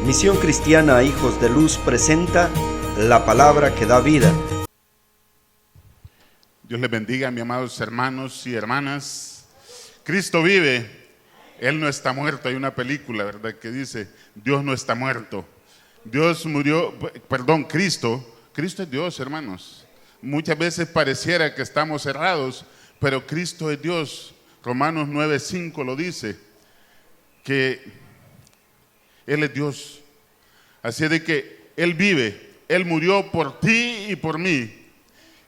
Misión Cristiana Hijos de Luz presenta la palabra que da vida. Dios les bendiga, mis amados hermanos y hermanas. Cristo vive, Él no está muerto. Hay una película, ¿verdad?, que dice, Dios no está muerto. Dios murió, Cristo es Dios, hermanos. Muchas veces pareciera que estamos cerrados, pero Cristo es Dios. Romanos 9:5 lo dice, que Él es Dios. Así de que Él vive, Él murió por ti y por mí.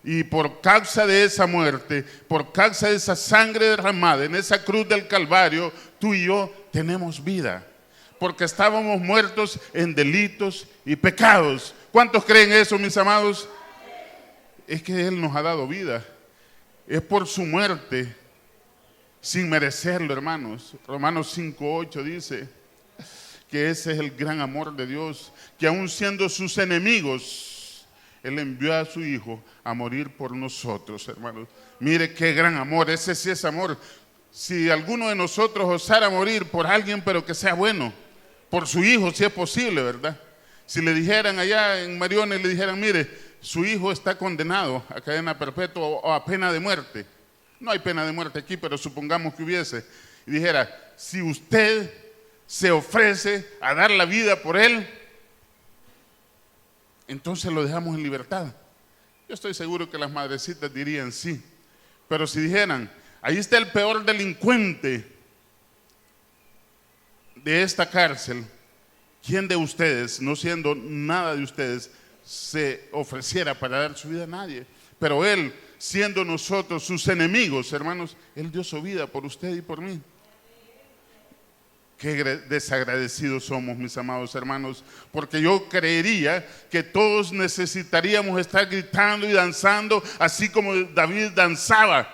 Y por causa de esa muerte, por causa de esa sangre derramada en esa cruz del Calvario, tú y yo tenemos vida. Porque estábamos muertos en delitos y pecados. ¿Cuántos creen eso, mis amados? Es que Él nos ha dado vida. Es por su muerte, sin merecerlo, hermanos. Romanos 5:8 dice que ese es el gran amor de Dios, que aun siendo sus enemigos, Él envió a su Hijo a morir por nosotros, hermanos. Mire qué gran amor, ese sí es amor. Si alguno de nosotros osara morir por alguien, pero que sea bueno, por su hijo, si es posible, ¿verdad? Si le dijeran allá en Mariones, le dijeran, mire, su hijo está condenado a cadena perpetua o a pena de muerte. No hay pena de muerte aquí, pero supongamos que hubiese. Y dijera, si usted se ofrece a dar la vida por él, entonces lo dejamos en libertad. Yo estoy seguro que las madrecitas dirían sí. Pero si dijeran, ahí está el peor delincuente de esta cárcel, ¿quién de ustedes, no siendo nada de ustedes, se ofreciera para dar su vida? A nadie. Pero Él, siendo nosotros sus enemigos, hermanos, Él dio su vida por usted y por mí. Qué desagradecidos somos, mis amados hermanos, porque yo creería que todos necesitaríamos estar gritando y danzando, así como David danzaba.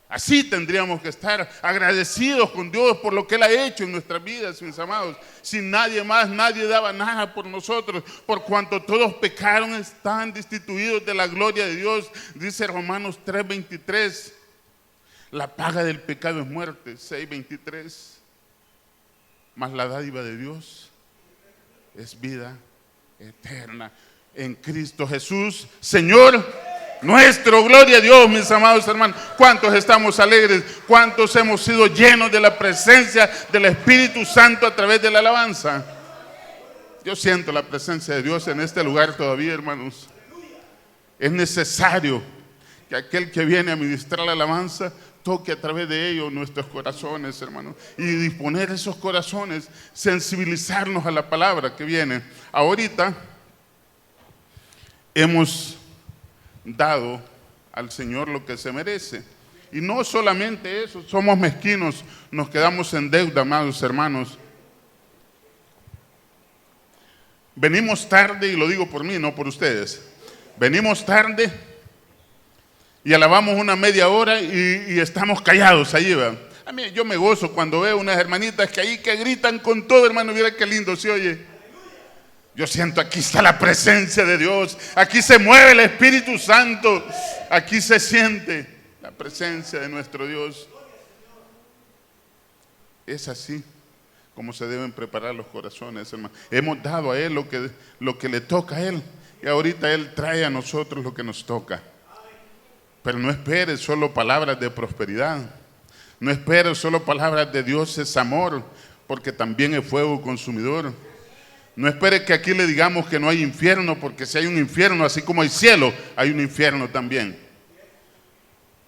Así tendríamos que estar agradecidos con Dios por lo que Él ha hecho en nuestras vidas, mis amados. Sin nadie más, nadie daba nada por nosotros, por cuanto todos pecaron, están destituidos de la gloria de Dios. Dice Romanos 3:23, la paga del pecado es muerte. 6:23, mas la dádiva de Dios es vida eterna en Cristo Jesús, Señor nuestro. Gloria a Dios, mis amados hermanos. ¿Cuántos estamos alegres? ¿Cuántos hemos sido llenos de la presencia del Espíritu Santo a través de la alabanza? Yo siento la presencia de Dios en este lugar todavía, hermanos. Es necesario que aquel que viene a ministrar la alabanza toque a través de ellos nuestros corazones, hermanos, y disponer esos corazones, sensibilizarnos a la palabra que viene. Ahorita hemos dado al Señor lo que se merece. Y no solamente eso, somos mezquinos, nos quedamos en deuda, amados hermanos. Venimos tarde, y lo digo por mí, no por ustedes. Venimos tarde y alabamos una media hora y estamos callados allí, ¿verdad? A mí yo me gozo cuando veo unas hermanitas que ahí que gritan con todo, hermano. Mira qué lindo se oye. Yo siento, aquí está la presencia de Dios, aquí se mueve el Espíritu Santo, aquí se siente la presencia de nuestro Dios. Es así como se deben preparar los corazones, hermano. Hemos dado a Él lo que le toca a Él, y ahorita Él trae a nosotros lo que nos toca. Pero no esperes solo palabras de prosperidad, no esperes solo palabras de Dios es amor, porque también es fuego consumidor. No espere que aquí le digamos que no hay infierno, porque si hay un infierno, así como hay cielo, hay un infierno también.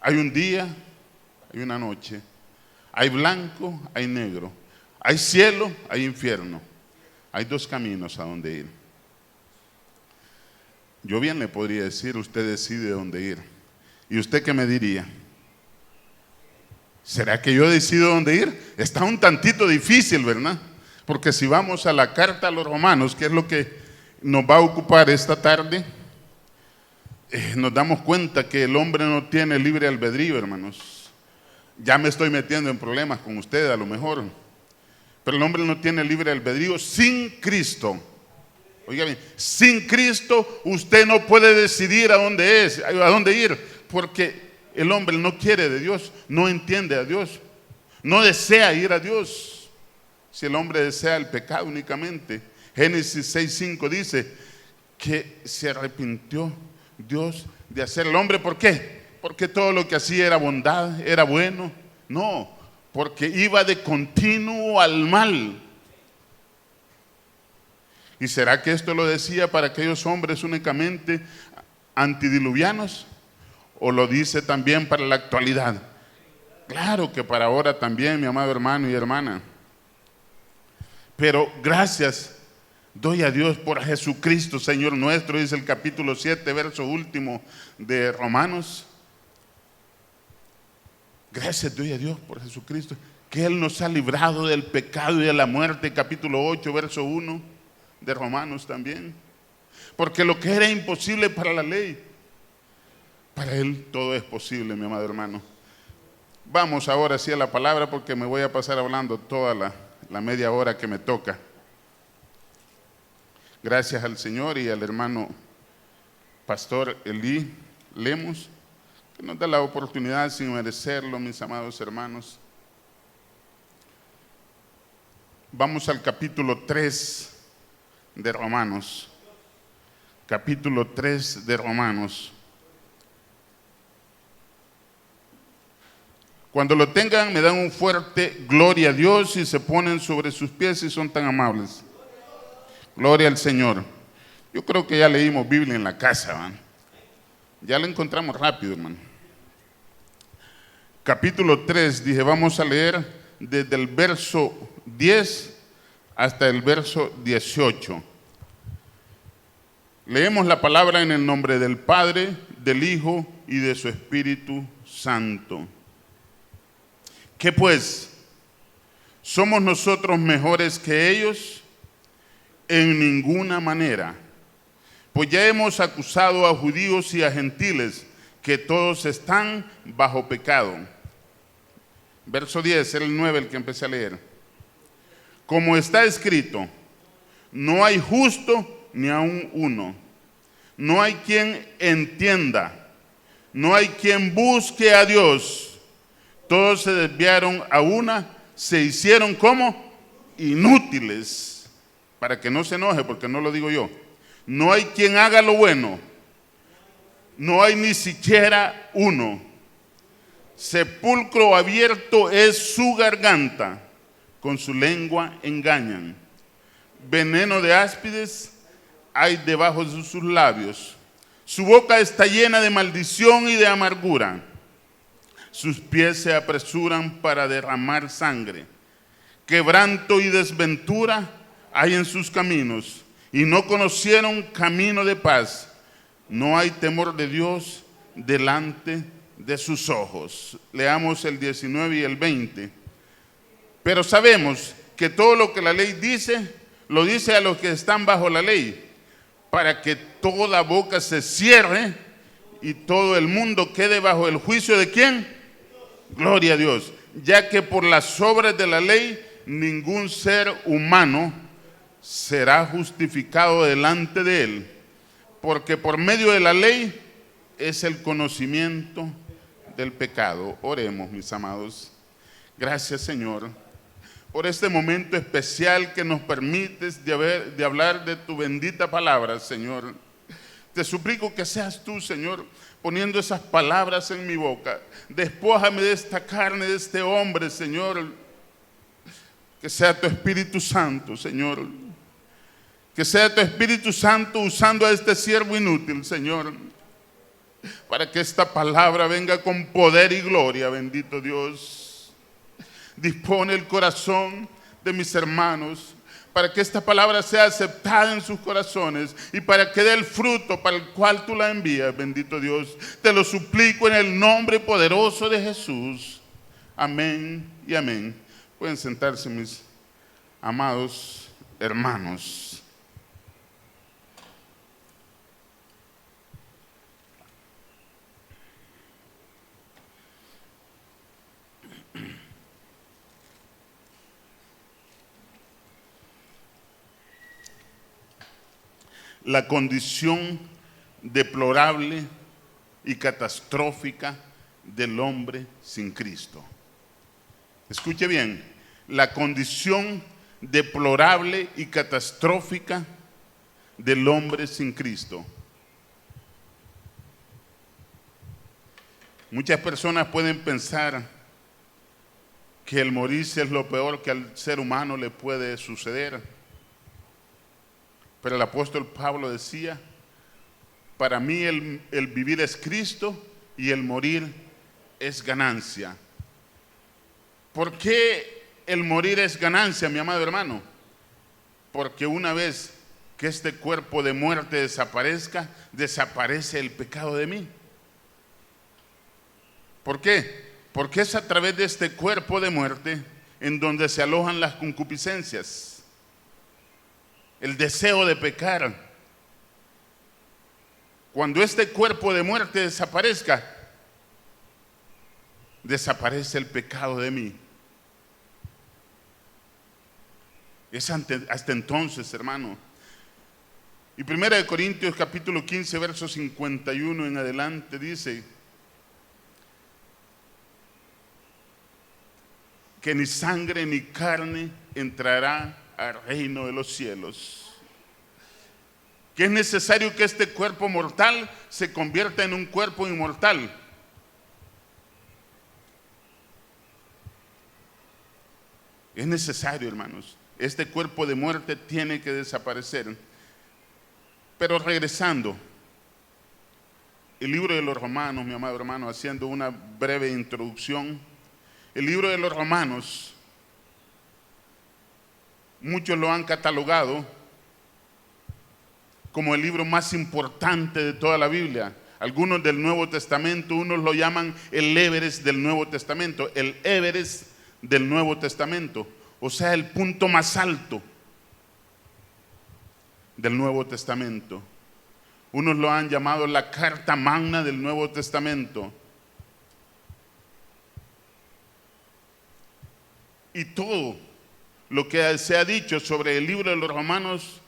Hay un día, hay una noche, hay blanco, hay negro, hay cielo, hay infierno. Hay dos caminos a donde ir. Yo bien le podría decir, usted decide dónde ir. ¿Y usted qué me diría? ¿Será que yo decido dónde ir? Está un tantito difícil, ¿verdad? Porque si vamos a la carta a los Romanos, que es lo que nos va a ocupar esta tarde, nos damos cuenta que el hombre no tiene libre albedrío, hermanos. Ya me estoy metiendo en problemas con usted a lo mejor, pero el hombre no tiene libre albedrío sin Cristo. Oiga bien, sin Cristo usted no puede decidir a dónde ir, porque el hombre no quiere de Dios, no entiende a Dios, no desea ir a Dios. si el hombre desea el pecado únicamente. Génesis 6:5 dice que se arrepintió Dios de hacer el hombre. ¿Por qué? Porque todo lo que hacía era bondad, era bueno. No, porque iba de continuo al mal. ¿Y será que esto lo decía para aquellos hombres únicamente antidiluvianos? ¿O lo dice también para la actualidad? Claro que para ahora también, mi amado hermano y hermana. Pero gracias doy a Dios por Jesucristo, Señor nuestro, dice el capítulo 7, verso último de Romanos. Gracias doy a Dios por Jesucristo, que Él nos ha librado del pecado y de la muerte, capítulo 8, verso 1 de Romanos también. Porque lo que era imposible para la ley, para Él todo es posible, mi amado hermano. Vamos ahora sí a la palabra, porque me voy a pasar hablando toda la media hora que me toca. Gracias al Señor y al hermano pastor Elí Lemos, que nos da la oportunidad sin merecerlo, mis amados hermanos. Vamos al capítulo 3 de Romanos. Capítulo 3 de Romanos. Cuando lo tengan, me dan un fuerte gloria a Dios y se ponen sobre sus pies y son tan amables. Gloria al Señor. Yo creo que ya leímos Biblia en la casa, ¿van? Ya la encontramos rápido, hermano. Capítulo 3, dije, vamos a leer desde el verso 10 hasta el verso 18. Leemos la palabra en el nombre del Padre, del Hijo y de su Espíritu Santo. ¿Qué pues? ¿Somos nosotros mejores que ellos? En ninguna manera. Pues ya hemos acusado a judíos y a gentiles que todos están bajo pecado. Verso 10, era el 9 el que empecé a leer. Como está escrito, no hay justo ni aun uno. No hay quien entienda. No hay quien busque a Dios. Todos se desviaron a una, se hicieron como inútiles. Para que no se enoje, porque no lo digo yo. No hay quien haga lo bueno. No hay ni siquiera uno. Sepulcro abierto es su garganta. Con su lengua engañan. Veneno de áspides hay debajo de sus labios. Su boca está llena de maldición y de amargura. Sus pies se apresuran para derramar sangre. Quebranto y desventura hay en sus caminos, y no conocieron camino de paz. No hay temor de Dios delante de sus ojos. Leamos el 19 y el 20. Pero sabemos que todo lo que la ley dice, lo dice a los que están bajo la ley, para que toda boca se cierre y todo el mundo quede bajo el juicio de ¿quién? Gloria a Dios. Ya que por las obras de la ley ningún ser humano será justificado delante de Él, porque por medio de la ley es el conocimiento del pecado. Oremos, mis amados. Gracias, Señor, por este momento especial que nos permites de hablar de tu bendita palabra, Señor. Te suplico que seas tú, Señor, poniendo esas palabras en mi boca. Despójame de esta carne, de este hombre, Señor. Que sea tu Espíritu Santo, Señor. Que sea tu Espíritu Santo usando a este siervo inútil, Señor, para que esta palabra venga con poder y gloria, bendito Dios. Dispone el corazón de mis hermanos para que esta palabra sea aceptada en sus corazones y para que dé el fruto para el cual tú la envías, bendito Dios. Te lo suplico en el nombre poderoso de Jesús. Amén y amén. Pueden sentarse, mis amados hermanos. La condición deplorable y catastrófica del hombre sin Cristo. Escuche bien, la condición deplorable y catastrófica del hombre sin Cristo. Muchas personas pueden pensar que el morirse es lo peor que al ser humano le puede suceder. Pero el apóstol Pablo decía, para mí el vivir es Cristo y el morir es ganancia. ¿Por qué el morir es ganancia, mi amado hermano? Porque una vez que este cuerpo de muerte desaparezca, desaparece el pecado de mí. ¿Por qué? Porque es a través de este cuerpo de muerte en donde se alojan las concupiscencias, el deseo de pecar. Cuando este cuerpo de muerte desaparezca, desaparece el pecado de mí. Es hasta entonces, hermano. Y 1 Corintios capítulo 15, verso 51 en adelante dice que ni sangre ni carne entrará al reino de los cielos. Que es necesario que este cuerpo mortal se convierta en un cuerpo inmortal. Es necesario, hermanos. Este cuerpo de muerte tiene que desaparecer. Pero regresando, el libro de los Romanos, mi amado hermano, haciendo una breve introducción, el libro de los Romanos, muchos lo han catalogado como el libro más importante de toda la Biblia. Algunos del Nuevo Testamento, unos lo llaman el Everest del Nuevo Testamento, el Everest del Nuevo Testamento, o sea, el punto más alto del Nuevo Testamento. Unos lo han llamado la carta magna del Nuevo Testamento. Y todo lo que se ha dicho sobre el libro de los Romanos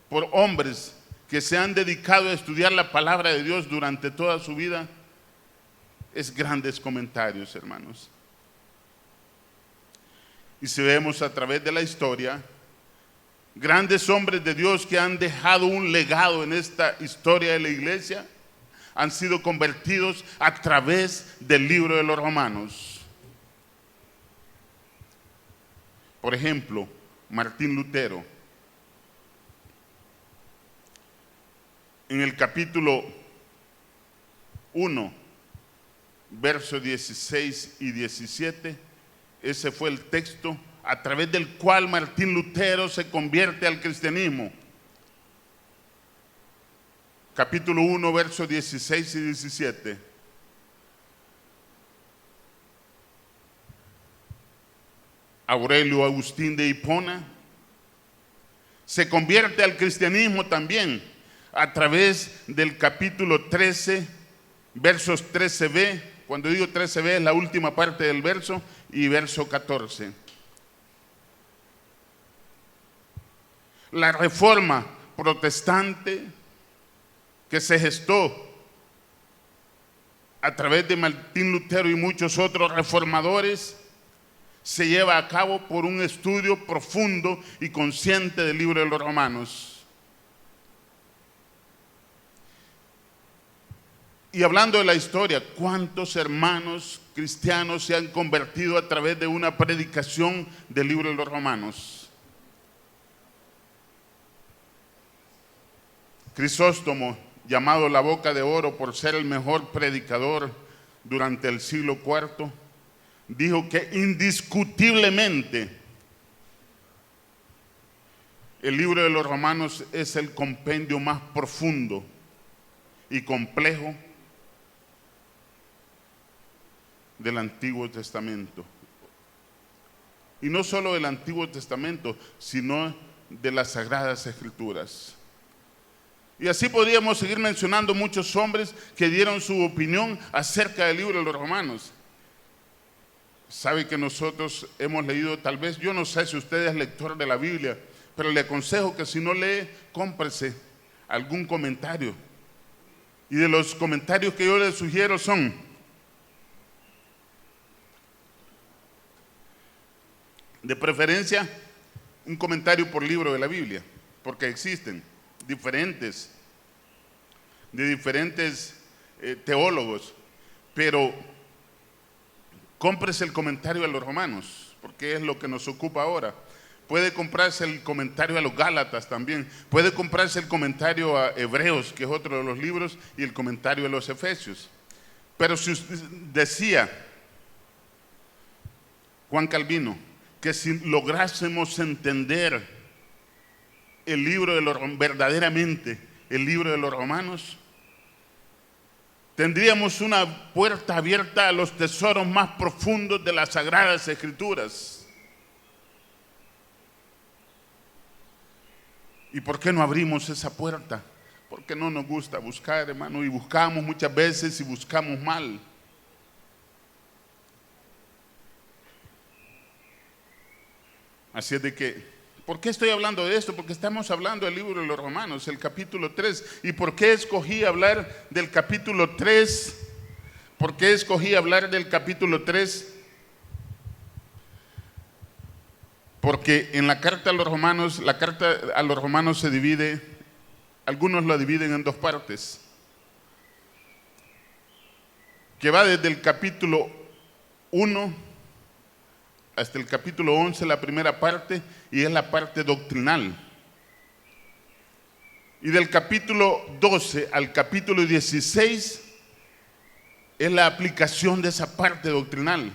por hombres que se han dedicado a estudiar la palabra de Dios durante toda su vida, es grandes comentarios, hermanos. Y si vemos a través de la historia, grandes hombres de Dios que han dejado un legado en esta historia de la iglesia, han sido convertidos a través del libro de los Romanos. Por ejemplo, Martín Lutero, en el capítulo 1, versos 16 y 17, ese fue el texto a través del cual Martín Lutero se convierte al cristianismo. Capítulo 1, versos 16 y 17. Aurelio Agustín de Hipona se convierte al cristianismo también a través del capítulo 13, versos 13b. Cuando digo 13b es la última parte del verso, y verso 14. La reforma protestante que se gestó a través de Martín Lutero y muchos otros reformadores se lleva a cabo por un estudio profundo y consciente del libro de los Romanos. Y hablando de la historia, ¿cuántos hermanos cristianos se han convertido a través de una predicación del libro de los Romanos? Crisóstomo, llamado la boca de oro por ser el mejor predicador durante el siglo IV, dijo que indiscutiblemente el libro de los Romanos es el compendio más profundo y complejo del Antiguo Testamento. Y no solo del Antiguo Testamento, sino de las Sagradas Escrituras. Y así podríamos seguir mencionando muchos hombres que dieron su opinión acerca del libro de los Romanos. Sabe que nosotros hemos leído, tal vez, yo no sé si usted es lector de la Biblia, pero le aconsejo que si no lee, cómprese algún comentario. Y de los comentarios que yo le sugiero son: de preferencia, un comentario por libro de la Biblia, porque existen diferentes teólogos, pero cómprese el comentario a los Romanos, porque es lo que nos ocupa ahora. Puede comprarse el comentario a los Gálatas también, puede comprarse el comentario a Hebreos, que es otro de los libros, y el comentario a los Efesios. Pero si usted decía Juan Calvino que si lográsemos entender el libro de verdaderamente el libro de los Romanos, tendríamos una puerta abierta a los tesoros más profundos de las Sagradas Escrituras. ¿Y por qué no abrimos esa puerta? Porque no nos gusta buscar, hermano, y buscamos muchas veces y buscamos mal. Así es de que, ¿por qué estoy hablando de esto? Porque estamos hablando del libro de los Romanos, el capítulo 3. ¿Y por qué escogí hablar del capítulo 3? ¿Por qué escogí hablar del capítulo 3? Porque en la carta a los Romanos se divide, algunos la dividen en dos partes, que va desde el capítulo 1 hasta el capítulo 11, la primera parte, y es la parte doctrinal. Y del capítulo 12 al capítulo 16 es la aplicación de esa parte doctrinal.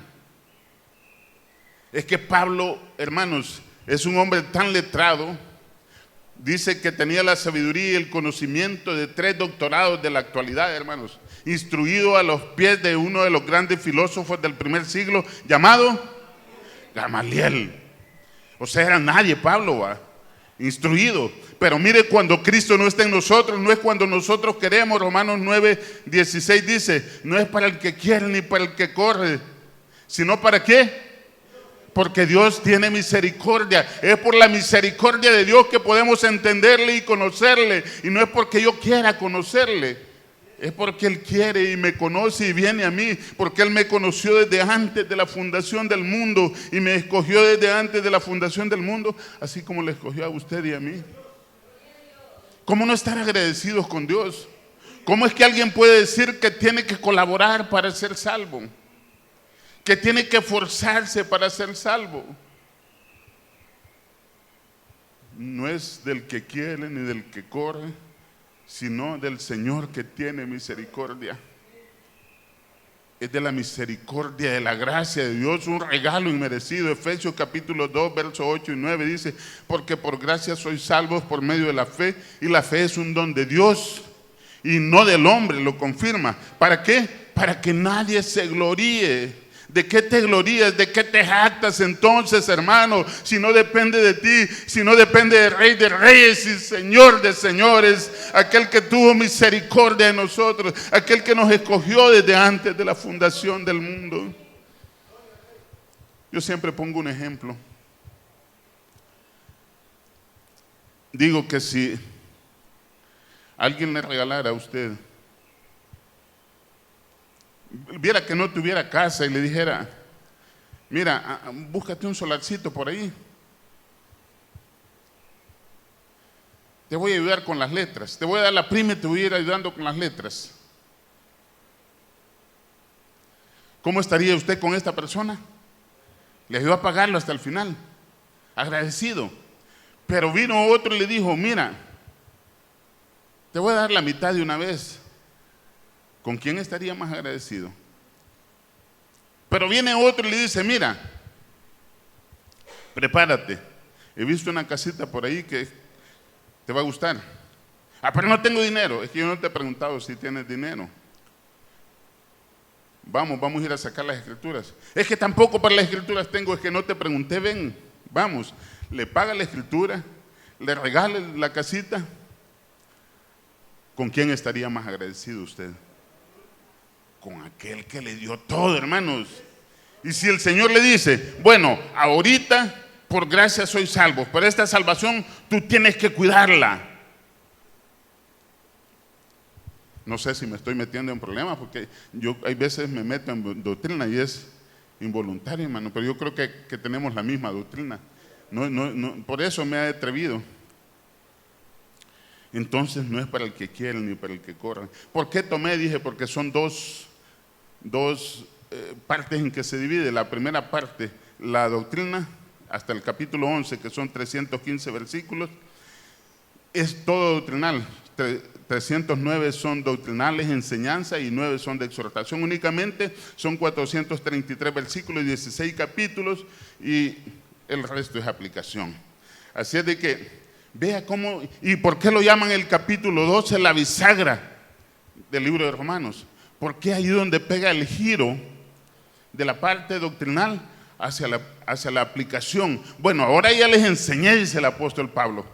Es que Pablo, hermanos, es un hombre tan letrado, dice que tenía la sabiduría y el conocimiento de 3 doctorados de la actualidad, hermanos, instruido a los pies de uno de los grandes filósofos del primer siglo, llamado Gamaliel. O sea, era nadie Pablo, ¿va? Instruido. Pero mire, cuando Cristo no está en nosotros, no es cuando nosotros queremos. Romanos 9:16 dice, no es para el que quiere ni para el que corre, sino para qué. Porque Dios tiene misericordia. Es por la misericordia de Dios que podemos entenderle y conocerle. Y no es porque yo quiera conocerle. Es porque Él quiere y me conoce y viene a mí. Porque Él me conoció desde antes de la fundación del mundo. Y me escogió desde antes de la fundación del mundo. Así como le escogió a usted y a mí. ¿Cómo no estar agradecidos con Dios? ¿Cómo es que alguien puede decir que tiene que colaborar para ser salvo? Que tiene que esforzarse para ser salvo. No es del que quiere ni del que corre, sino del Señor que tiene misericordia. Es de la misericordia, de la gracia de Dios, un regalo inmerecido. Efesios capítulo 2, versos 8 y 9 dice, porque por gracia sois salvos por medio de la fe, y la fe es un don de Dios y no del hombre, lo confirma. ¿Para qué? Para que nadie se gloríe. ¿De qué te glorías? ¿De qué te jactas entonces, hermano? Si no depende de ti, si no depende del Rey de Reyes y Señor de Señores, aquel que tuvo misericordia de nosotros, aquel que nos escogió desde antes de la fundación del mundo. Yo siempre pongo un ejemplo. Digo que si alguien le regalara a usted, viera que no tuviera casa y le dijera, mira, búscate un solarcito por ahí, te voy a ayudar con las letras, te voy a dar la prima y te voy a ir ayudando con las letras. ¿Cómo estaría usted con esta persona? Le ayudó a pagarlo hasta el final, agradecido. Pero vino otro y le dijo, mira, te voy a dar la mitad de una vez. ¿Con quién estaría más agradecido? Pero viene otro y le dice, mira, prepárate. He visto una casita por ahí que te va a gustar. Pero no tengo dinero. Es que yo no te he preguntado si tienes dinero. Vamos a ir a sacar las escrituras. Es que tampoco para las escrituras tengo, es que no te pregunté, ven, vamos. Le paga la escritura, le regala la casita. ¿Con quién estaría más agradecido usted? Con aquel que le dio todo, hermanos. Y si el Señor le dice, bueno, ahorita por gracia soy salvo, pero esta salvación tú tienes que cuidarla. No sé si me estoy metiendo en problemas, porque yo hay veces me meto en doctrina y es involuntario, hermano, pero yo creo que tenemos la misma doctrina. por eso me he atrevido. Entonces no es para el que quiere ni para el que corre. ¿Por qué tomé? Dije, porque son dos partes en que se divide. La primera parte, la doctrina, hasta el capítulo 11, que son 315 versículos, es todo doctrinal. 309 son doctrinales, enseñanza, y 9 son de exhortación. Únicamente son 433 versículos y 16 capítulos, y el resto es aplicación. Así es de que vea cómo, y por qué lo llaman el capítulo 12 la bisagra del libro de Romanos. Porque ahí donde pega el giro de la parte doctrinal hacia la aplicación. Bueno, ahora ya les enseñé, dice el apóstol Pablo.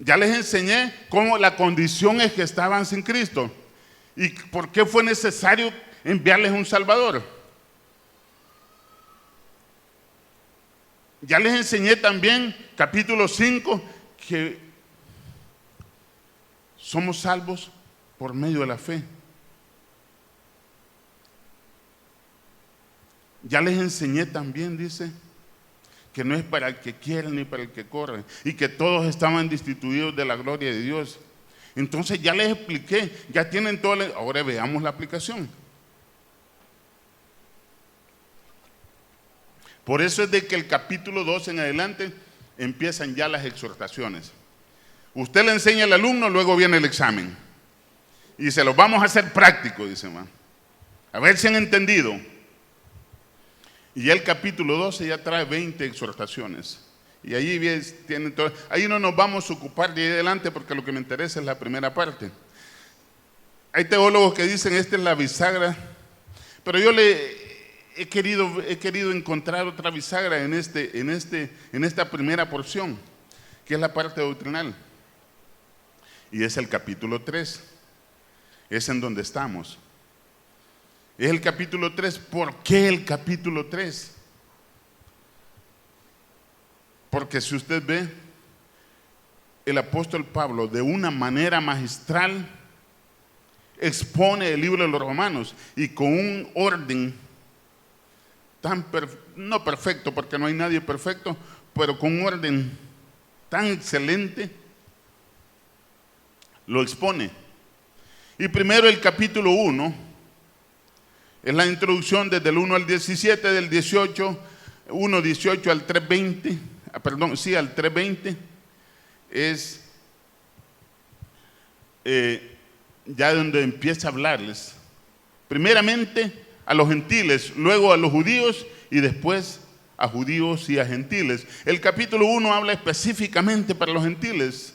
Ya les enseñé cómo la condición es que estaban sin Cristo. ¿Y por qué fue necesario enviarles un Salvador? Ya les enseñé también, capítulo 5, que somos salvos por medio de la fe. Ya les enseñé también, dice, que no es para el que quiere ni para el que corre, y que todos estaban destituidos de la gloria de Dios. Entonces ya les expliqué, ya tienen todo. Ahora veamos la aplicación. Por eso es de que el capítulo 2 en adelante empiezan ya las exhortaciones. Usted le enseña al alumno, luego viene el examen. Y se los vamos a hacer práctico, dice, man. A ver si han entendido. Y ya el capítulo 12 ya trae 20 exhortaciones. Y ahí tienen todo. Ahí no nos vamos a ocupar de ahí adelante, porque lo que me interesa es la primera parte. Hay teólogos que dicen esta es la bisagra, pero yo he querido encontrar otra bisagra en esta primera porción, que es la parte doctrinal. Y es el capítulo 3. Es en donde estamos. Es el capítulo 3. ¿Por qué el capítulo 3? Porque si usted ve, el apóstol Pablo de una manera magistral expone el libro de los Romanos, y con un orden no perfecto, porque no hay nadie perfecto, pero con un orden tan excelente, lo expone. Y primero el capítulo 1 es la introducción desde el 1 al 17, del 1:18 al 3:20, al 3:20, es ya donde empieza a hablarles, primeramente a los gentiles, luego a los judíos, y después a judíos y a gentiles. El capítulo 1 habla específicamente para los gentiles,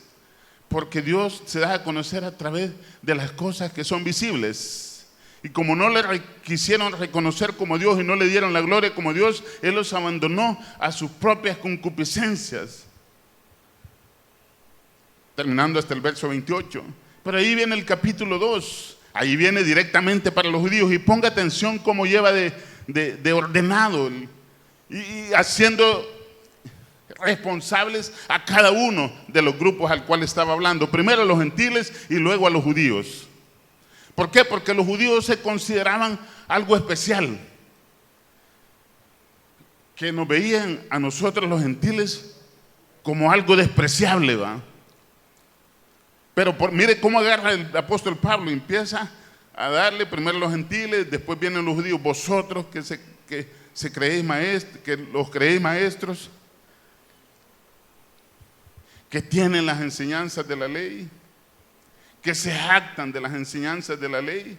porque Dios se da a conocer a través de las cosas que son visibles. Y como no le quisieron reconocer como Dios y no le dieron la gloria como Dios, Él los abandonó a sus propias concupiscencias. Terminando hasta el verso 28. Pero ahí viene el capítulo 2. Ahí viene directamente para los judíos. Y ponga atención cómo lleva de ordenado y haciendo responsables a cada uno de los grupos al cual estaba hablando. Primero a los gentiles y luego a los judíos. ¿Por qué? Porque los judíos se consideraban algo especial, que nos veían a nosotros los gentiles como algo despreciable, ¿va? Pero mire cómo agarra el apóstol Pablo, empieza a darle primero a los gentiles, después vienen los judíos. Vosotros que los creéis maestros, que tienen las enseñanzas de la ley, que se jactan de las enseñanzas de la ley,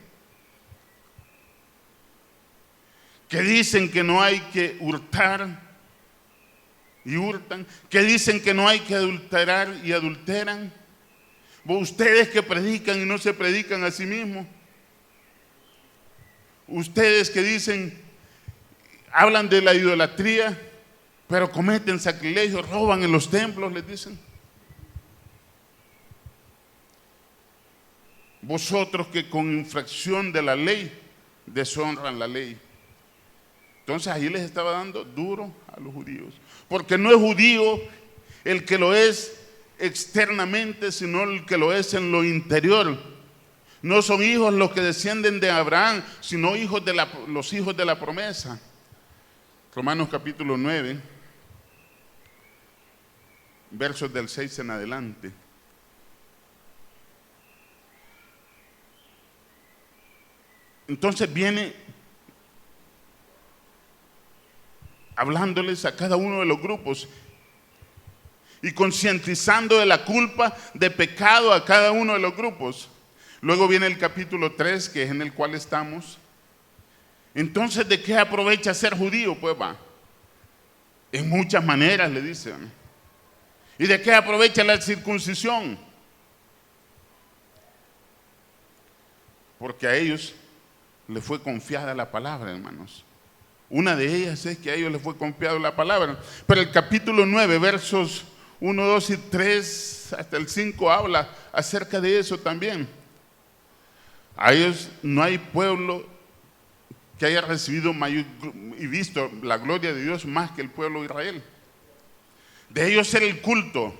que dicen que no hay que hurtar y hurtan, que dicen que no hay que adulterar y adulteran. Ustedes que predican y no se predican a sí mismos, ustedes que dicen, hablan de la idolatría, pero cometen sacrilegios, roban en los templos, les dicen. Vosotros que con infracción de la ley deshonran la ley. Entonces ahí les estaba dando duro a los judíos, porque no es judío el que lo es externamente, sino el que lo es en lo interior. No son hijos los que descienden de Abraham, sino los hijos de la promesa. Romanos capítulo 9, versos del 6 en adelante. Entonces viene hablándoles a cada uno de los grupos y concientizando de la culpa de pecado a cada uno de los grupos. Luego viene el capítulo 3, que es en el cual estamos. Entonces, ¿de qué aprovecha ser judío? Pues va, en muchas maneras le dicen. ¿Y de qué aprovecha la circuncisión? Porque a ellos les fue confiada la palabra, hermanos. Una de ellas es que a ellos les fue confiada la palabra. Pero el capítulo 9, versos 1, 2 y 3 hasta el 5 habla acerca de eso también. A ellos no hay pueblo que haya recibido y visto la gloria de Dios más que el pueblo de Israel. De ellos era el culto,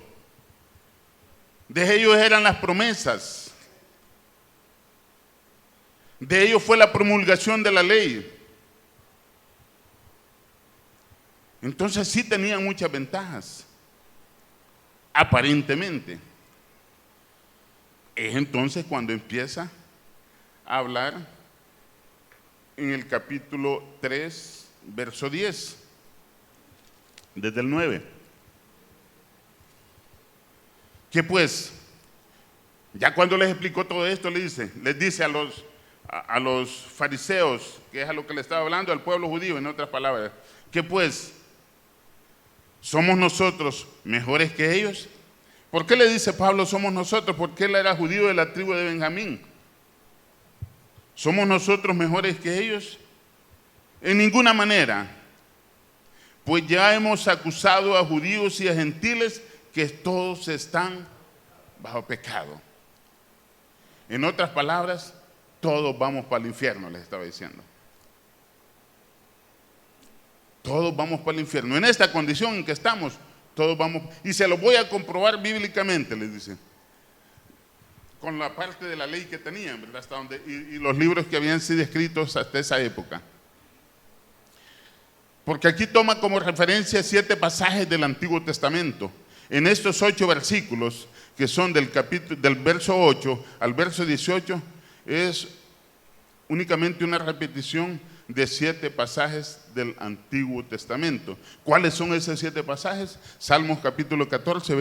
de ellos eran las promesas, de ellos fue la promulgación de la ley. Entonces sí tenían muchas ventajas, aparentemente. Es entonces cuando empieza a hablar en el capítulo 3, verso 10, desde el 9. Que pues, ya cuando les explicó todo esto, les dice a los fariseos, que es a lo que le estaba hablando al pueblo judío, en otras palabras, que pues, ¿somos nosotros mejores que ellos? ¿Por qué le dice Pablo somos nosotros? Porque él era judío de la tribu de Benjamín. ¿Somos nosotros mejores que ellos? En ninguna manera. Pues ya hemos acusado a judíos y a gentiles que todos están bajo pecado. En otras palabras, todos vamos para el infierno, les estaba diciendo. Todos vamos para el infierno. En esta condición en que estamos, todos vamos. Y se lo voy a comprobar bíblicamente, les dice. Con la parte de la ley que tenían, ¿verdad? Hasta donde, y los libros que habían sido escritos hasta esa época. Porque aquí toma como referencia 7 pasajes del Antiguo Testamento. En estos 8 versículos, que son del verso 8 al verso 18, es únicamente una repetición de 7 pasajes del Antiguo Testamento. ¿Cuáles son esos 7 pasajes? Salmos capítulo 14,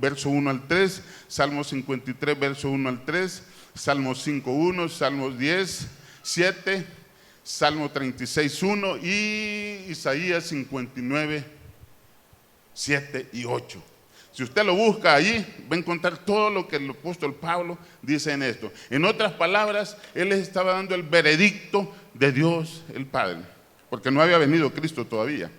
verso 1 al 3, Salmos 53, verso 1 al 3, Salmos 5, 1, Salmos 10, 7, Salmo 36, 1 y Isaías 59, 7 y 8. Si usted lo busca allí, va a encontrar todo lo que el apóstol Pablo dice en esto. En otras palabras, él les estaba dando el veredicto de Dios el Padre, porque no había venido Cristo todavía.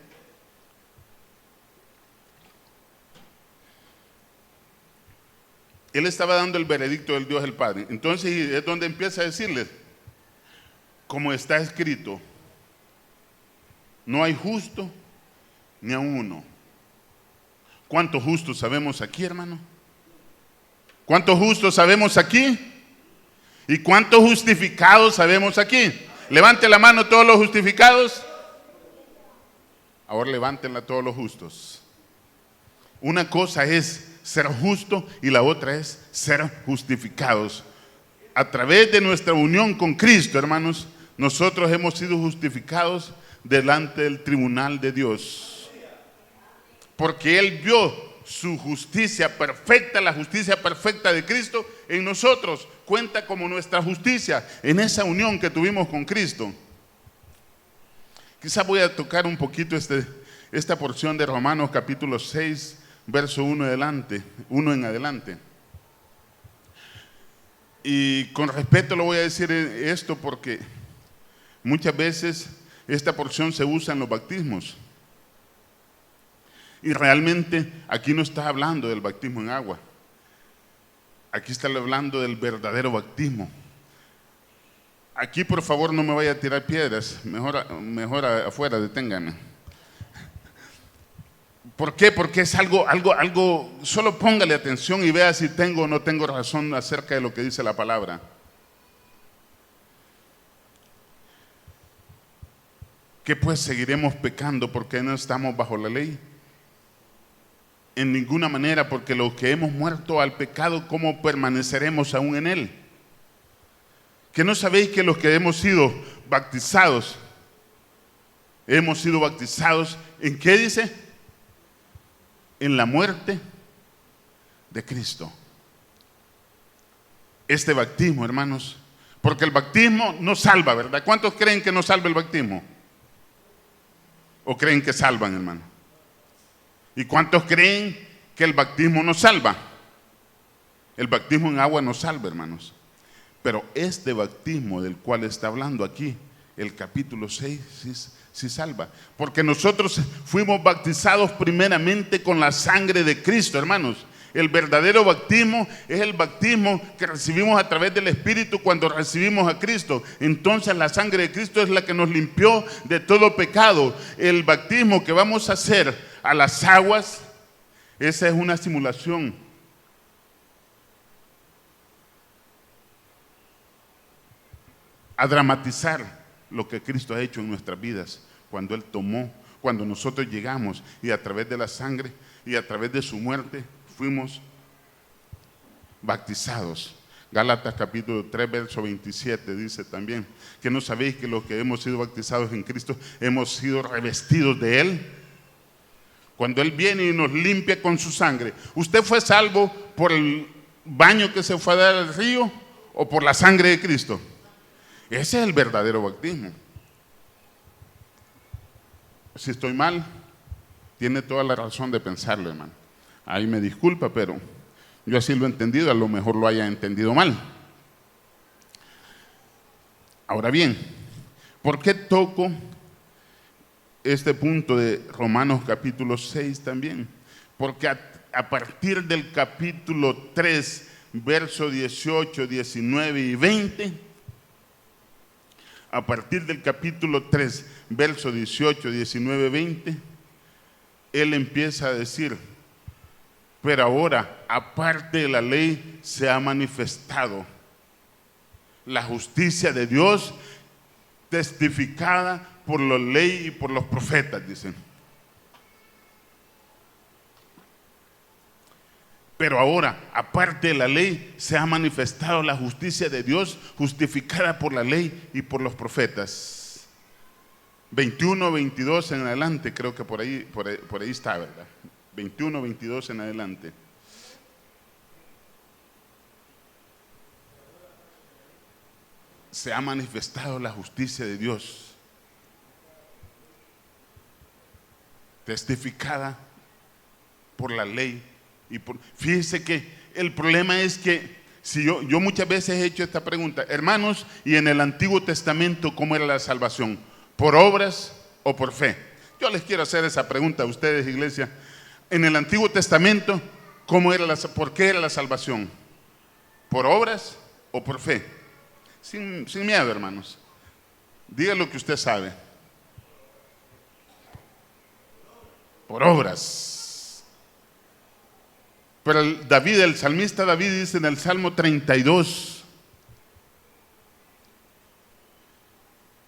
Él estaba dando el veredicto del Dios el Padre. Entonces es donde empieza a decirles, como está escrito, no hay justo ni a uno. ¿Cuántos justos sabemos aquí, hermano? ¿Cuántos justos sabemos aquí? ¿Y cuántos justificados sabemos aquí? Levante la mano todos los justificados. Ahora levántenla todos los justos. Una cosa es ser justo y la otra es ser justificados. A través de nuestra unión con Cristo, hermanos, nosotros hemos sido justificados delante del tribunal de Dios. Porque Él vio su justicia perfecta, la justicia perfecta de Cristo en nosotros. Cuenta como nuestra justicia en esa unión que tuvimos con Cristo. Quizá voy a tocar un poquito esta porción de Romanos capítulo 6, verso 1 en adelante. Y con respeto lo voy a decir esto porque muchas veces esta porción se usa en los bautismos. Y realmente aquí no está hablando del bautismo en agua. Aquí está hablando del verdadero bautismo. Aquí por favor no me vaya a tirar piedras, mejor afuera, deténgame. ¿Por qué? Porque es algo, solo póngale atención y vea si tengo o no tengo razón acerca de lo que dice la palabra. ¿Qué pues seguiremos pecando porque no estamos bajo la ley? En ninguna manera, porque los que hemos muerto al pecado, ¿cómo permaneceremos aún en él? ¿Que no sabéis que los que hemos sido bautizados ¿en qué dice? En la muerte de Cristo. Este bautismo, hermanos, porque el bautismo no salva, ¿verdad? ¿Cuántos creen que no salva el bautismo? ¿O creen que salvan, hermano? ¿Y cuántos creen que el bautismo no salva? El bautismo en agua no salva, hermanos. Pero este bautismo del cual está hablando aquí, el capítulo 6, sí salva. Porque nosotros fuimos bautizados primeramente con la sangre de Cristo, hermanos. El verdadero bautismo es el bautismo que recibimos a través del Espíritu cuando recibimos a Cristo. Entonces la sangre de Cristo es la que nos limpió de todo pecado. El bautismo que vamos a hacer a las aguas, esa es una simulación. A dramatizar lo que Cristo ha hecho en nuestras vidas cuando Él tomó, cuando nosotros llegamos y a través de la sangre y a través de su muerte fuimos bautizados. Gálatas capítulo 3 verso 27 dice también que no sabéis que los que hemos sido bautizados en Cristo hemos sido revestidos de Él. Cuando Él viene y nos limpia con su sangre, ¿usted fue salvo por el baño que se fue a dar al río o por la sangre de Cristo? Ese es el verdadero bautismo. Si estoy mal, tiene toda la razón de pensarlo, hermano. Ahí me disculpa, pero yo así lo he entendido, a lo mejor lo haya entendido mal. Ahora bien, ¿por qué toco este punto de Romanos capítulo 6 también? Porque a partir del capítulo 3, verso 18, 19 y 20, a partir del capítulo 3, verso 18, 19, 20, él empieza a decir: pero ahora, aparte de la ley, se ha manifestado la justicia de Dios, testificada por la ley y por los profetas, dicen. Pero ahora, aparte de la ley, se ha manifestado la justicia de Dios, justificada por la ley y por los profetas. 21, 22 en adelante, creo que por ahí está, ¿verdad? 21, 22 en adelante. Se ha manifestado la justicia de Dios, testificada por la ley. Fíjese que el problema es que si yo muchas veces he hecho esta pregunta, hermanos, y en el Antiguo Testamento, ¿cómo era la salvación? ¿Por obras o por fe? Yo les quiero hacer esa pregunta a ustedes, iglesia. En el Antiguo Testamento, ¿por qué era la salvación? ¿Por obras o por fe? Sin miedo, hermanos. Diga lo que usted sabe. Por obras. Pero el salmista David dice en el Salmo 32,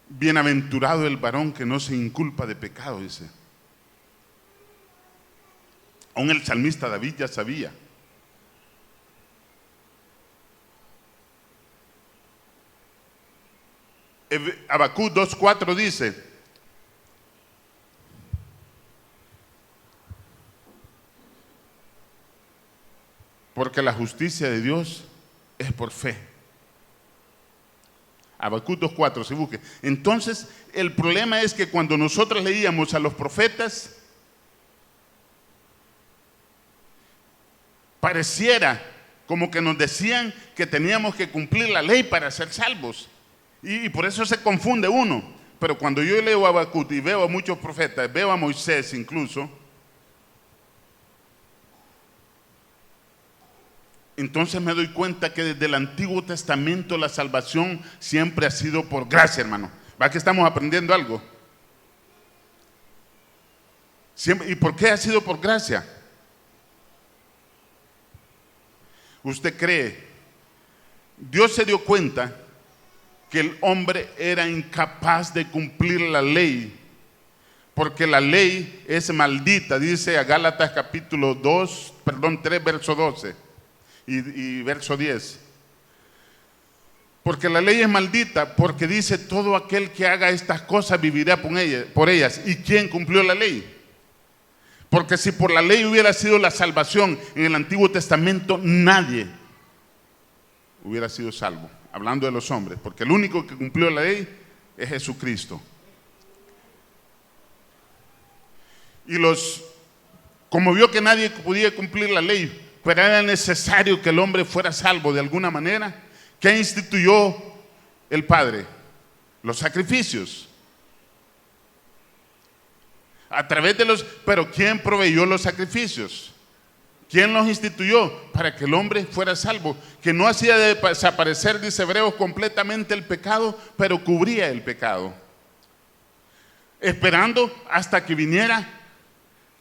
bienaventurado el varón que no se inculpa de pecado, dice. Aún el salmista David ya sabía. Habacuc 2:4 dice: porque la justicia de Dios es por fe. Habacuc 2:4, se busque. Entonces, el problema es que cuando nosotros leíamos a los profetas, pareciera como que nos decían que teníamos que cumplir la ley para ser salvos. Y por eso se confunde uno. Pero cuando yo leo a Habacuc y veo a muchos profetas, veo a Moisés incluso, entonces me doy cuenta que desde el Antiguo Testamento la salvación siempre ha sido por gracia, hermano. ¿Va que estamos aprendiendo algo? Siempre. ¿Y por qué ha sido por gracia? ¿Usted cree? Dios se dio cuenta que el hombre era incapaz de cumplir la ley porque la ley es maldita, dice a Gálatas capítulo 3, verso 12 y verso 10. Porque la ley es maldita, porque dice todo aquel que haga estas cosas vivirá por ellas. ¿Y quién cumplió la ley? Porque si por la ley hubiera sido la salvación en el Antiguo Testamento, nadie hubiera sido salvo. Hablando de los hombres, porque el único que cumplió la ley es Jesucristo. Y como vio que nadie podía cumplir la ley, pero era necesario que el hombre fuera salvo de alguna manera, ¿qué instituyó el Padre? Los sacrificios. Pero ¿quién proveyó los sacrificios? ¿Quién los instituyó? Para que el hombre fuera salvo, que no hacía desaparecer, dice Hebreos, completamente el pecado, pero cubría el pecado, esperando hasta que viniera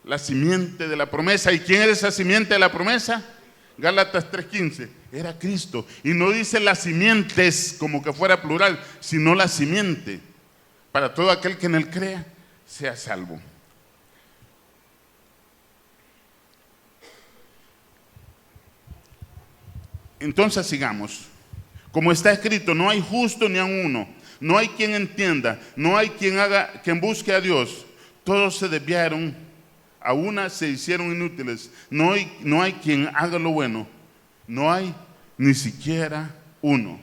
la simiente de la promesa. ¿Y quién era esa simiente de la promesa? Gálatas 3:15, era Cristo. Y no dice las simientes como que fuera plural, sino la simiente, para todo aquel que en él crea sea salvo. Entonces sigamos. Como está escrito, no hay justo ni aun uno, no hay quien entienda, no hay quien busque a Dios. Todos se desviaron, a una se hicieron inútiles. No hay quien haga lo bueno, no hay ni siquiera uno.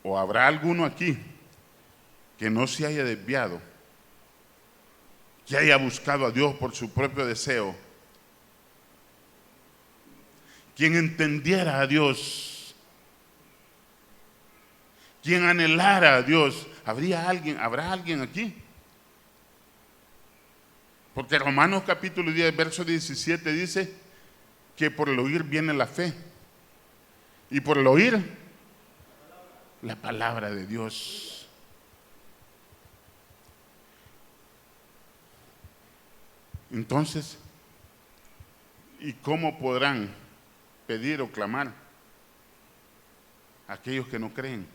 ¿O habrá alguno aquí que no se haya desviado, que haya buscado a Dios por su propio deseo, quien entendiera a Dios, quien anhelara a Dios? ¿Habrá alguien aquí? Porque Romanos capítulo 10, verso 17 dice que por el oír viene la fe, y por el oír la palabra de Dios. Entonces, ¿y cómo podrán pedir o clamar aquellos que no creen?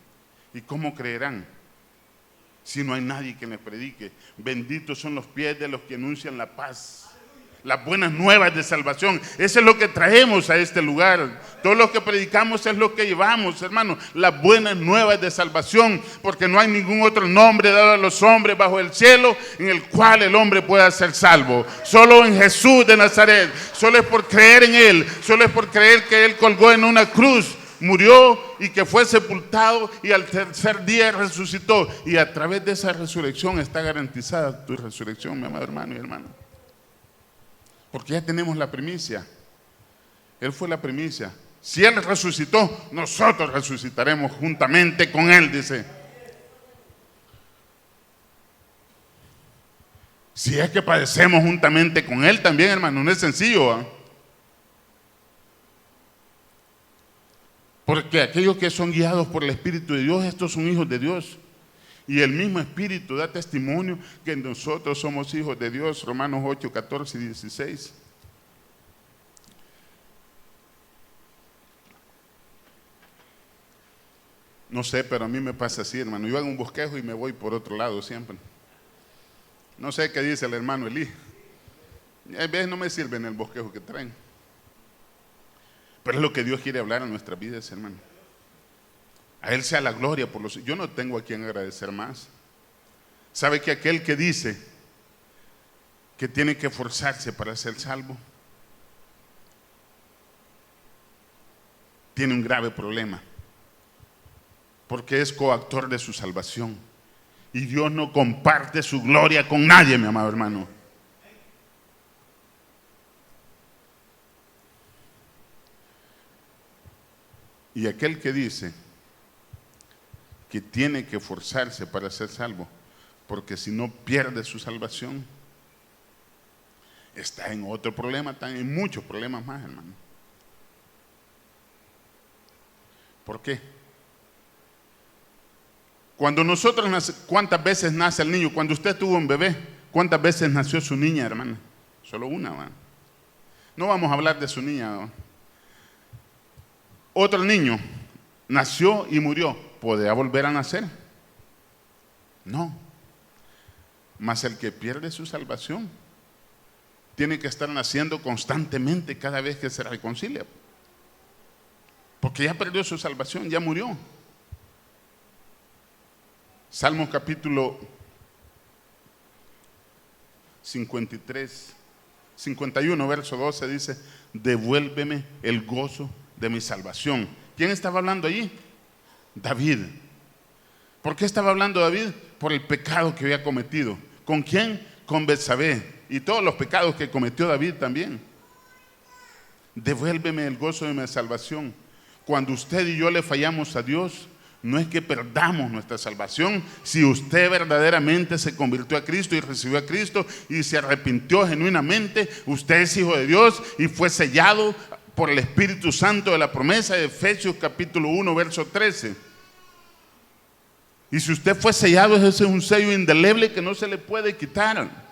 ¿Y cómo creerán si no hay nadie que les predique? Benditos son los pies de los que anuncian la paz, las buenas nuevas de salvación. Eso es lo que traemos a este lugar. Todo lo que predicamos es lo que llevamos, hermanos, las buenas nuevas de salvación, porque no hay ningún otro nombre dado a los hombres bajo el cielo en el cual el hombre pueda ser salvo. Solo en Jesús de Nazaret. Solo es por creer en Él, solo es por creer que Él colgó en una cruz, murió y que fue sepultado y al tercer día resucitó. Y a través de esa resurrección está garantizada tu resurrección, mi amado hermano y hermana. Porque ya tenemos la primicia. Él fue la primicia. Si Él resucitó, nosotros resucitaremos juntamente con Él, dice. Si es que padecemos juntamente con Él también, hermano, no es sencillo, ¿eh? Porque aquellos que son guiados por el Espíritu de Dios, estos son hijos de Dios. Y el mismo Espíritu da testimonio que nosotros somos hijos de Dios. Romanos 8, 14 y 16. No sé, pero a mí me pasa así, hermano. Yo hago un bosquejo y me voy por otro lado siempre. No sé qué dice el hermano Elí. A veces no me sirve en el bosquejo que traen. Pero es lo que Dios quiere hablar a nuestras vidas, hermano. A Él sea la gloria por los... Yo no tengo a quien agradecer más. ¿Sabe que aquel que dice que tiene que esforzarse para ser salvo tiene un grave problema? Porque es coactor de su salvación. Y Dios no comparte su gloria con nadie, mi amado hermano. Y aquel que dice que tiene que esforzarse para ser salvo, porque si no pierde su salvación, está en otro problema, está en muchos problemas más, hermano. ¿Por qué? Cuando nosotros nacemos, ¿cuántas veces nace el niño? Cuando usted tuvo un bebé, ¿cuántas veces nació su niña, hermana? Solo una, ¿va? No vamos a hablar de su niña, ¿va? Otro niño nació y murió, ¿podrá volver a nacer? No. Mas el que pierde su salvación tiene que estar naciendo constantemente cada vez que se reconcilia, porque ya perdió su salvación, ya murió. Salmos capítulo 51, verso 12 dice: devuélveme el gozo de mi salvación. ¿Quién estaba hablando allí? David. ¿Por qué estaba hablando David? Por el pecado que había cometido. ¿Con quién? Con Betsabé y todos los pecados que cometió David también. Devuélveme el gozo de mi salvación. Cuando usted y yo le fallamos a Dios, no es que perdamos nuestra salvación. Si usted verdaderamente se convirtió a Cristo y recibió a Cristo y se arrepintió genuinamente, usted es hijo de Dios y fue sellado por el Espíritu Santo de la promesa de Efesios capítulo 1, verso 13. Y si usted fue sellado, ese es un sello indeleble que no se le puede quitar.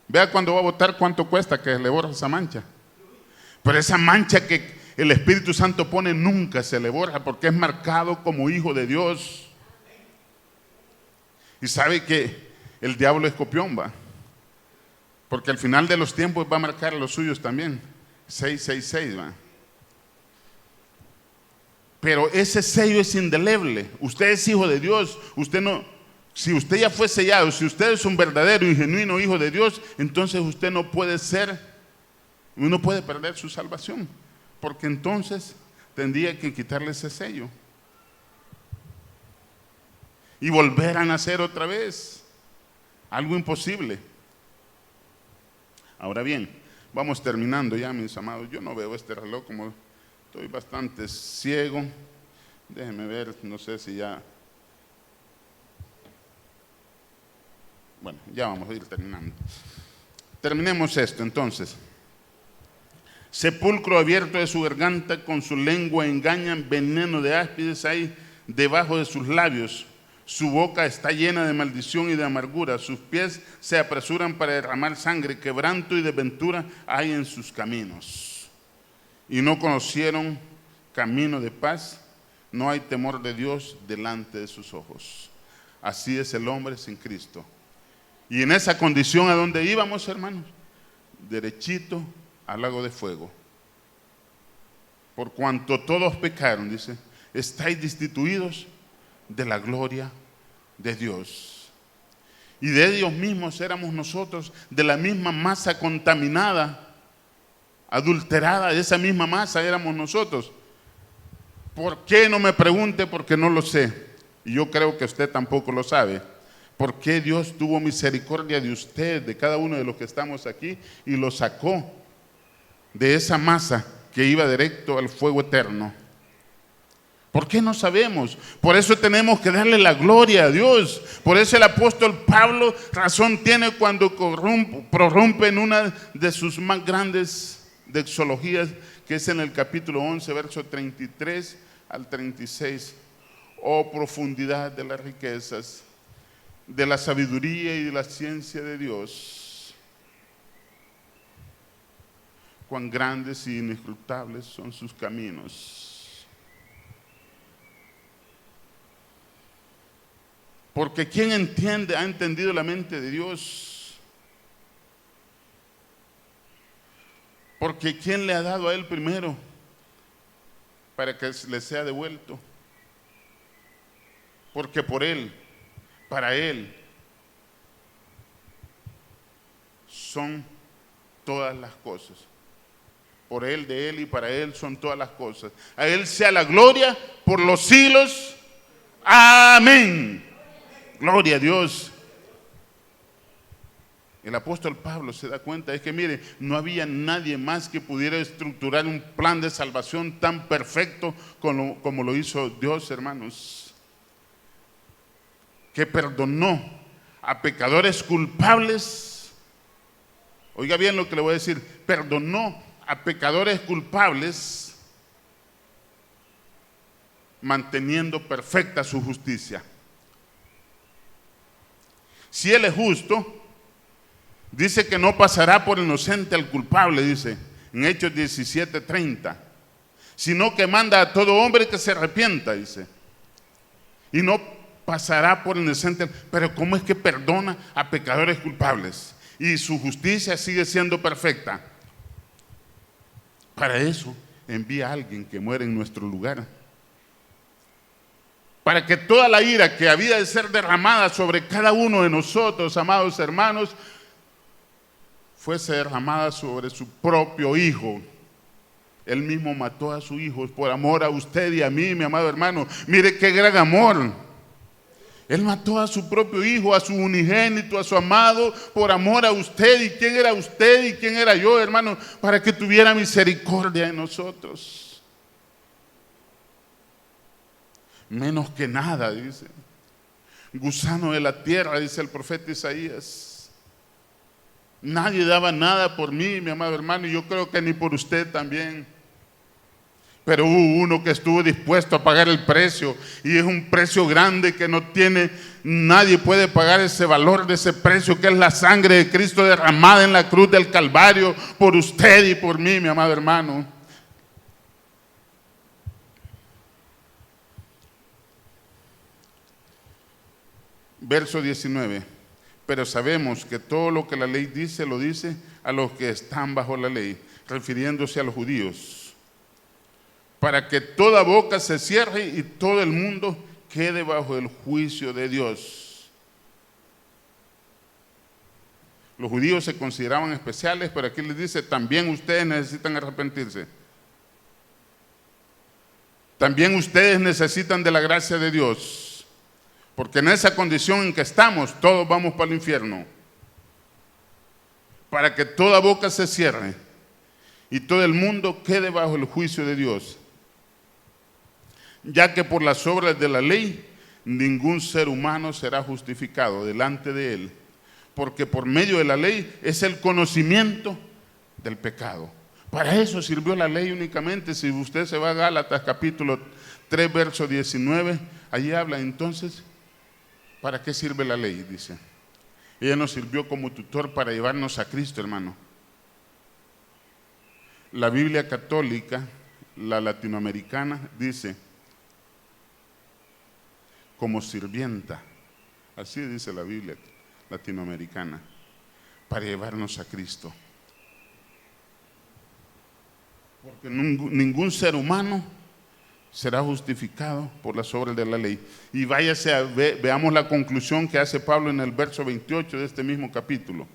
Vea cuando va a votar cuánto cuesta que le borre esa mancha. Pero esa mancha que el Espíritu Santo pone nunca se le borra, porque es marcado como hijo de Dios. Y sabe que el diablo es copión, va, porque al final de los tiempos va a marcar a los suyos también. 666, va. Pero ese sello es indeleble. Usted es hijo de Dios. Usted no, si usted ya fue sellado, si usted es un verdadero y genuino hijo de Dios, entonces usted no puede perder su salvación, porque entonces tendría que quitarle ese sello y volver a nacer otra vez. Algo imposible. Ahora bien, vamos terminando ya, mis amados. Yo no veo este reloj, como estoy bastante ciego. Déjenme ver, no sé si ya... Bueno, ya vamos a ir terminando. Terminemos esto entonces. Sepulcro abierto de su garganta, con su lengua engañan, veneno de áspides hay debajo de sus labios. Su boca está llena de maldición y de amargura. Sus pies se apresuran para derramar sangre. Quebranto y desventura hay en sus caminos. Y no conocieron camino de paz. No hay temor de Dios delante de sus ojos. Así es el hombre sin Cristo. Y en esa condición, ¿a dónde íbamos, hermanos? Derechito al lago de fuego. Por cuanto todos pecaron, dice, estáis destituidos de la gloria de Dios. Y de Dios mismos éramos nosotros, de la misma masa contaminada, adulterada, de esa misma masa éramos nosotros. ¿Por qué? No me pregunte, porque no lo sé. Y yo creo que usted tampoco lo sabe. ¿Por qué Dios tuvo misericordia de usted, de cada uno de los que estamos aquí, y lo sacó de esa masa que iba directo al fuego eterno? ¿Por qué? No sabemos. Por eso tenemos que darle la gloria a Dios. Por eso el apóstol Pablo razón tiene cuando prorrumpe en una de sus más grandes doxologías, que es en el capítulo 11, verso 33 al 36. Oh profundidad de las riquezas, de la sabiduría y de la ciencia de Dios. Cuán grandes y inescrutables son sus caminos. Porque ¿quién ha entendido la mente de Dios? Porque ¿quién le ha dado a él primero para que le sea devuelto? Porque por él, para él, son todas las cosas. Por él, de él y para él son todas las cosas. A él sea la gloria por los siglos. Amén. Gloria a Dios. El apóstol Pablo se da cuenta, es que mire, no había nadie más que pudiera estructurar un plan de salvación tan perfecto como lo hizo Dios, hermanos. Que perdonó a pecadores culpables. Oiga bien lo que le voy a decir. Perdonó a pecadores culpables, manteniendo perfecta su justicia. Si él es justo, dice que no pasará por inocente al culpable, dice en Hechos 17:30, sino que manda a todo hombre que se arrepienta, dice. Y no pasará por inocente. Pero ¿cómo es que perdona a pecadores culpables? Y su justicia sigue siendo perfecta. Para eso envía a alguien que muere en nuestro lugar. Para que toda la ira que había de ser derramada sobre cada uno de nosotros, amados hermanos, fuese derramada sobre su propio Hijo. Él mismo mató a su Hijo por amor a usted y a mí, mi amado hermano. Mire qué gran amor. Él mató a su propio Hijo, a su unigénito, a su amado, por amor a usted. ¿Y quién era usted y quién era yo, hermano? Para que tuviera misericordia de nosotros. Menos que nada, dice. Gusano de la tierra, dice el profeta Isaías. Nadie daba nada por mí, mi amado hermano, y yo creo que ni por usted también. Pero hubo uno que estuvo dispuesto a pagar el precio, y es un precio grande que no tiene, nadie puede pagar ese valor de ese precio, que es la sangre de Cristo derramada en la cruz del Calvario por usted y por mí, mi amado hermano. Verso 19. Pero sabemos que todo lo que la ley dice, lo dice a los que están bajo la ley, refiriéndose a los judíos, para que toda boca se cierre y todo el mundo quede bajo el juicio de Dios. Los judíos se consideraban especiales, pero aquí les dice, también ustedes necesitan arrepentirse. También ustedes necesitan de la gracia de Dios. Porque en esa condición en que estamos, todos vamos para el infierno. Para que toda boca se cierre y todo el mundo quede bajo el juicio de Dios. Ya que por las obras de la ley, ningún ser humano será justificado delante de él. Porque por medio de la ley es el conocimiento del pecado. Para eso sirvió la ley únicamente. Si usted se va a Gálatas capítulo 3, verso 19, allí habla entonces. ¿Para qué sirve la ley? Dice. Ella nos sirvió como tutor para llevarnos a Cristo, hermano. La Biblia católica, la latinoamericana, dice, como sirvienta. Así dice la Biblia latinoamericana, para llevarnos a Cristo. Porque ningún ser humano será justificado por las obras de la ley. Y váyase veamos la conclusión que hace Pablo en el verso 28 de este mismo capítulo.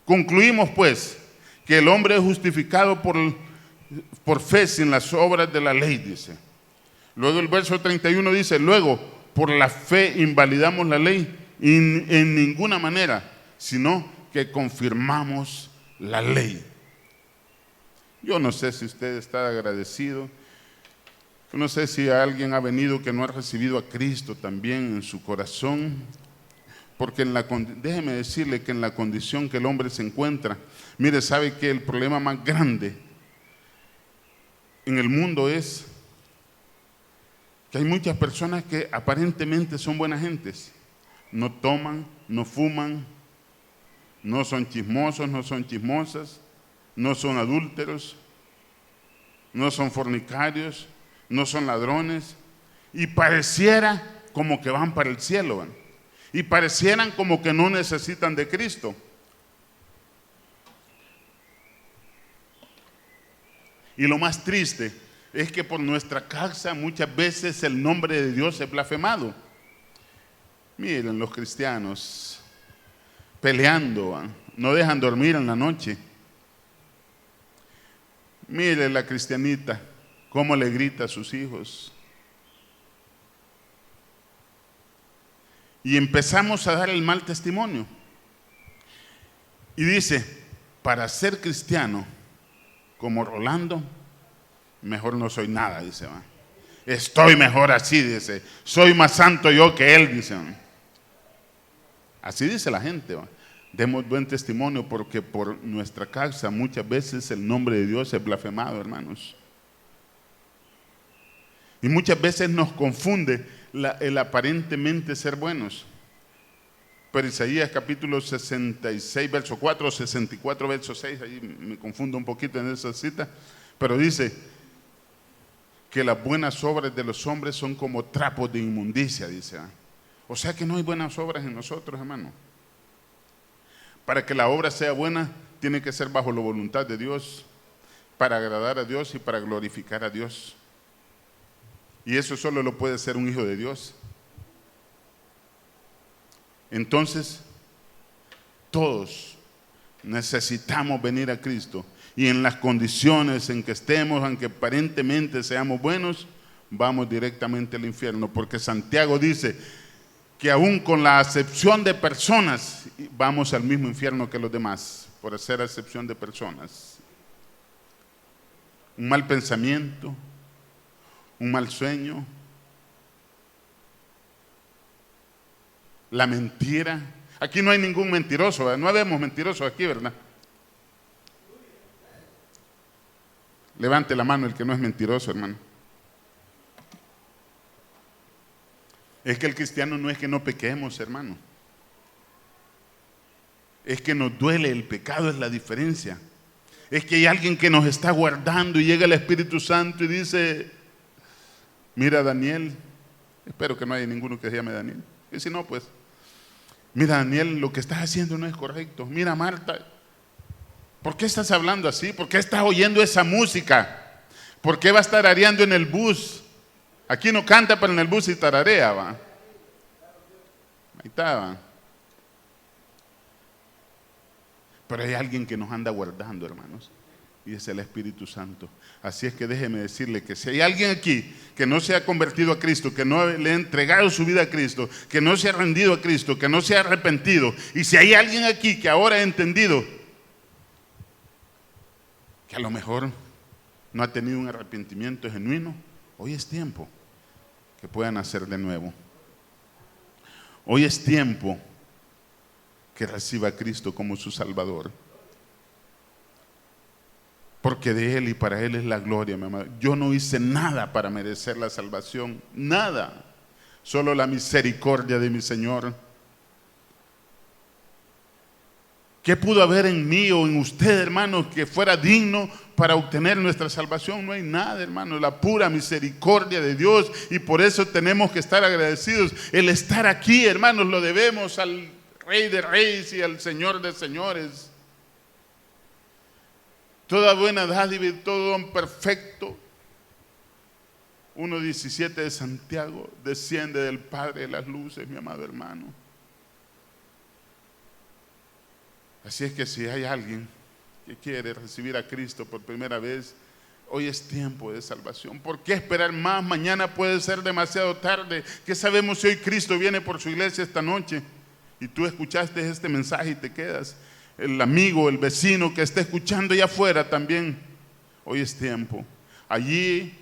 Concluimos pues que el hombre es justificado por fe sin las obras de la ley, dice. Luego el verso 31 dice, luego por la fe invalidamos la ley en ninguna manera, sino que confirmamos la ley. Yo no sé si usted está agradecido. Yo no sé si alguien ha venido que no ha recibido a Cristo también en su corazón, porque déjeme decirle que en la condición que el hombre se encuentra, mire, sabe que el problema más grande en el mundo es que hay muchas personas que aparentemente son buenas gentes, no toman, no fuman, no son chismosos, no son chismosas, no son adúlteros, no son fornicarios, no son ladrones, y pareciera como que van para el cielo, ¿van? Y parecieran como que no necesitan de Cristo. Y lo más triste es que por nuestra causa muchas veces el nombre de Dios es blasfemado. Miren los cristianos peleando, ¿van? No dejan dormir en la noche. Mire la cristianita cómo le grita a sus hijos. Y empezamos a dar el mal testimonio. Y dice, para ser cristiano como Rolando, mejor no soy nada, dice. ¿Va? Estoy mejor así, dice. Soy más santo yo que él, dice. ¿Va? Así dice la gente. ¿Va? Demos buen testimonio porque por nuestra causa muchas veces el nombre de Dios es blasfemado, hermanos. Y muchas veces nos confunde el aparentemente ser buenos. Pero Isaías capítulo 66, verso 4, 64, verso 6, ahí me confundo un poquito en esa cita, pero dice que las buenas obras de los hombres son como trapos de inmundicia, dice. O sea que no hay buenas obras en nosotros, hermano. Para que la obra sea buena, tiene que ser bajo la voluntad de Dios, para agradar a Dios y para glorificar a Dios. Y eso solo lo puede hacer un hijo de Dios. Entonces, todos necesitamos venir a Cristo. Y en las condiciones en que estemos, aunque aparentemente seamos buenos, vamos directamente al infierno. Porque Santiago dice que aún con la acepción de personas, vamos al mismo infierno que los demás, por hacer acepción de personas. Un mal pensamiento, un mal sueño, la mentira. Aquí no hay ningún mentiroso, ¿verdad? No habemos mentirosos aquí, ¿verdad? Levante la mano el que no es mentiroso, hermano. Es que el cristiano no es que no pequemos, hermano. Es que nos duele el pecado, es la diferencia. Es que hay alguien que nos está guardando y llega el Espíritu Santo y dice: mira, Daniel, espero que no haya ninguno que se llame Daniel. Y si no, pues, mira, Daniel, lo que estás haciendo no es correcto. Mira, Marta, ¿por qué estás hablando así? ¿Por qué estás oyendo esa música? ¿Por qué va a estar areando en el bus? Aquí no canta, pero en el bus sí tararea, va. Ahí está, va. Pero hay alguien que nos anda guardando, hermanos, y es el Espíritu Santo. Así es que déjeme decirle que si hay alguien aquí que no se ha convertido a Cristo, que no le ha entregado su vida a Cristo, que no se ha rendido a Cristo, que no se ha arrepentido, y si hay alguien aquí que ahora ha entendido que a lo mejor no ha tenido un arrepentimiento genuino, hoy es tiempo que puedan hacer de nuevo. Hoy es tiempo que reciba a Cristo como su Salvador. Porque de Él y para Él es la gloria, mi amado. Yo no hice nada para merecer la salvación, nada. Solo la misericordia de mi Señor. ¿Qué pudo haber en mí o en usted, hermano, que fuera digno para obtener nuestra salvación? No hay nada, hermano, la pura misericordia de Dios, y por eso tenemos que estar agradecidos. El estar aquí, hermanos, lo debemos al Rey de Reyes y al Señor de Señores. Toda buena dádiva y todo don perfecto, 1:17 de Santiago, desciende del Padre de las luces, mi amado hermano. Así es que si hay alguien que quiere recibir a Cristo por primera vez, hoy es tiempo de salvación. ¿Por qué esperar más? Mañana puede ser demasiado tarde. ¿Qué sabemos si hoy Cristo viene por su iglesia esta noche? Y tú escuchaste este mensaje y te quedas. El amigo, el vecino que está escuchando allá afuera también. Hoy es tiempo. Allí,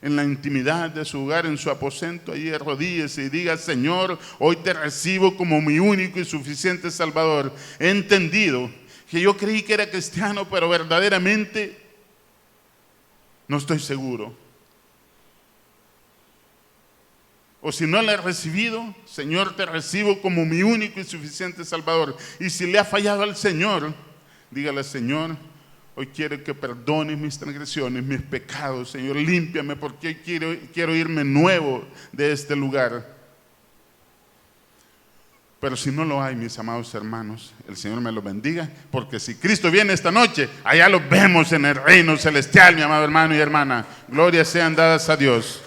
en la intimidad de su hogar, en su aposento, allí arrodíllese y diga: Señor, hoy te recibo como mi único y suficiente Salvador. He entendido que yo creí que era cristiano, pero verdaderamente no estoy seguro. O si no le he recibido, Señor, te recibo como mi único y suficiente Salvador. Y si le ha fallado al Señor, dígale: Señor, hoy quiero que perdones mis transgresiones, mis pecados. Señor, límpiame, porque hoy quiero irme nuevo de este lugar. Pero si no lo hay, mis amados hermanos, el Señor me lo bendiga, porque si Cristo viene esta noche, allá lo vemos en el reino celestial, mi amado hermano y hermana. Glorias sean dadas a Dios.